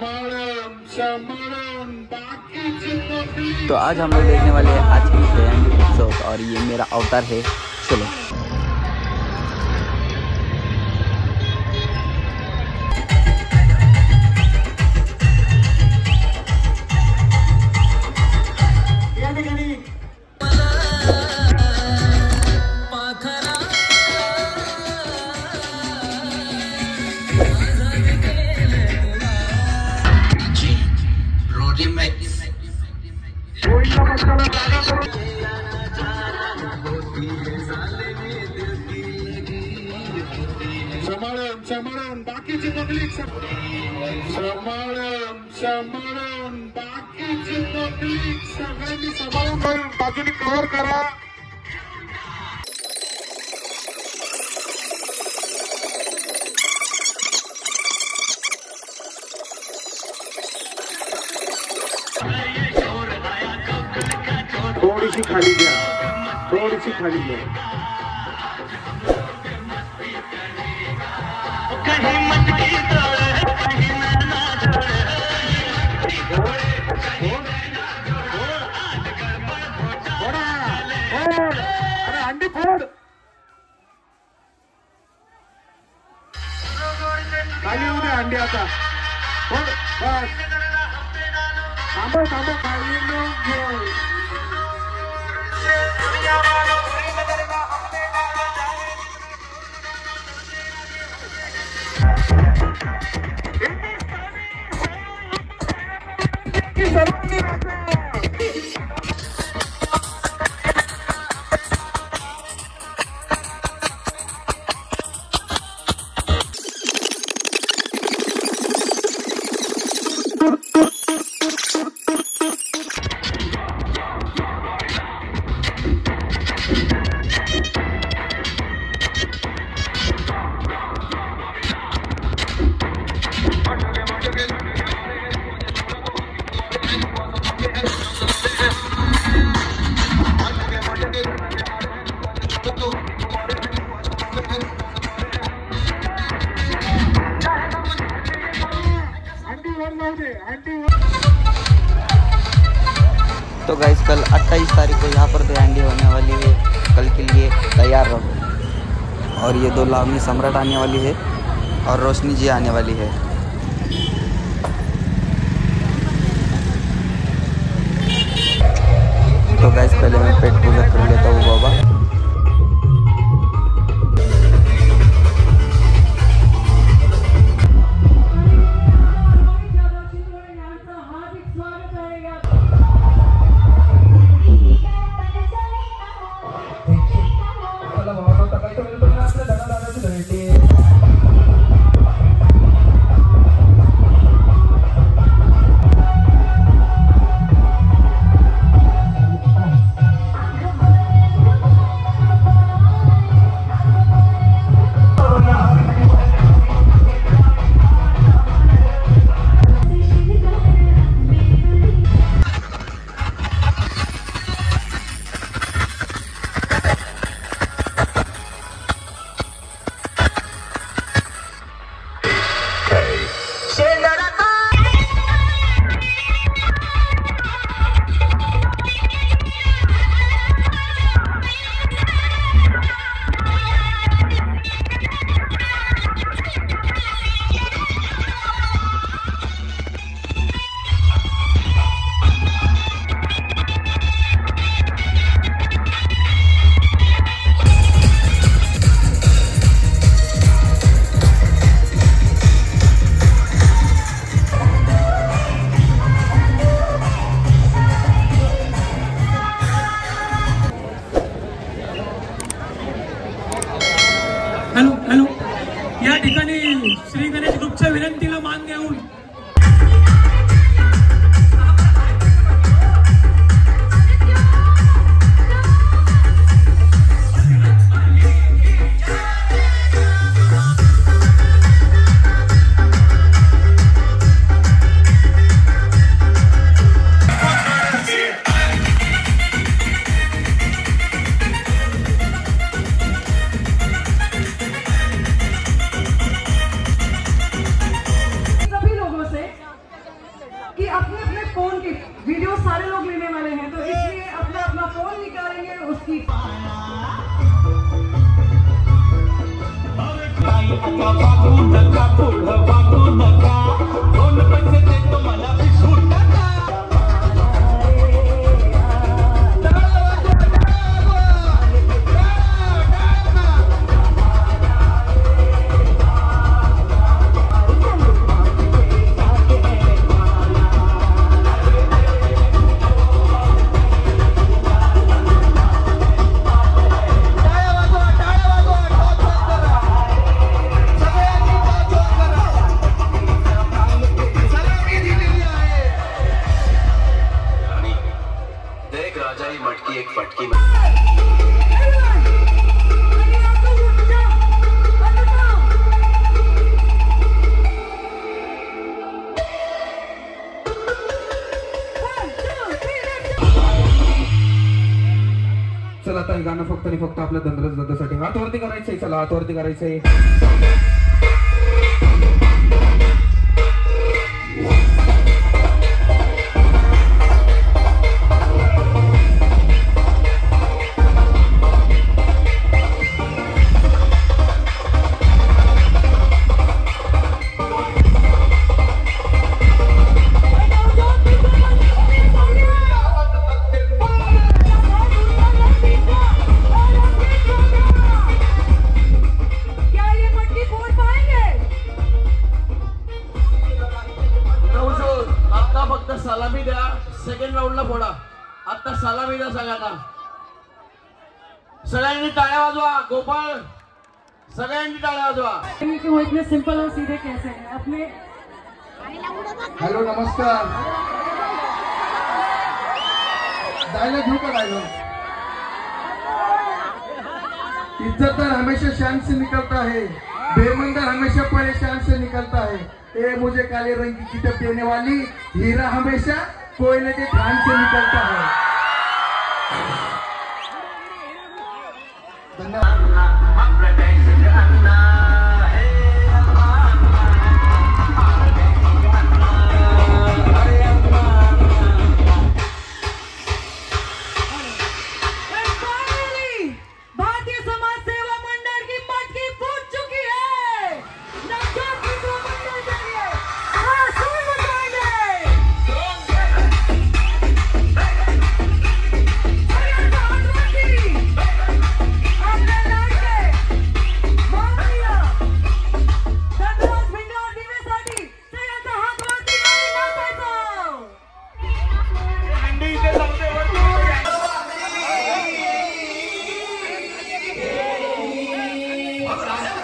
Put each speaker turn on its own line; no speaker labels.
तो आज हम लोग देखने वाले हैं आज की दहीहंडी उत्सव और ये मेरा अवतार है। चलो
सांभाळून बाकीची पब्लिक सांभाळून बाकीची पब्लिक सगळ्यांनी सांभाळून बाजूने कव्हर करा। थोडीशी खाली घ्या, थोडीशी खाली घ्या। अरे अंडी फोड खाली होऊ दे अंडी आता फोड बस थांबव खाली
तो गाइस कल 28 तारीख को यहाँ पर दहीहंडी होने वाली है। कल के लिए तैयार रहो। और ये दो लावनी सम्राट आने वाली है और रोशनी जी आने वाली है। तो गाइस पहले मैं पेट पूजा कर लेता हूँ बाबा।
हॅलो या ठिकाणी श्री गणेश ग्रुपच्या विनंतीला मान देऊन
सभी लोग चला आता हे गाणं फक्त आणि फक्त आपल्या धनराज दादासाठी हातवरती करायचंय. चला हातवरती करायचंय.
सलामी द्या. सेकंड राऊंडला फोडा. आता सलामी द्या सगळ्यांना. सगळ्यांनी टाळ्या वाजवा. गोपाळ सगळ्यांनी टाळ्या वाजवा.
वो इतने सिंपल और सीधे कैसे हैं अपने.
हॅलो नमस्कार. डायलॉग घेऊ का डायलॉग. इज्जतदार हमेशा शान से निकलता है, बेईमानदार हमेशा परेशान से निकलता है. ए मुझे काले रंग की किताब देने वाली हीरा हमेशा कोयले के खान से निकलता है. धन्यवाद.
भारतीय समाज सेवा मंडल की मटकी फूट चुकी है.
Vamos lá.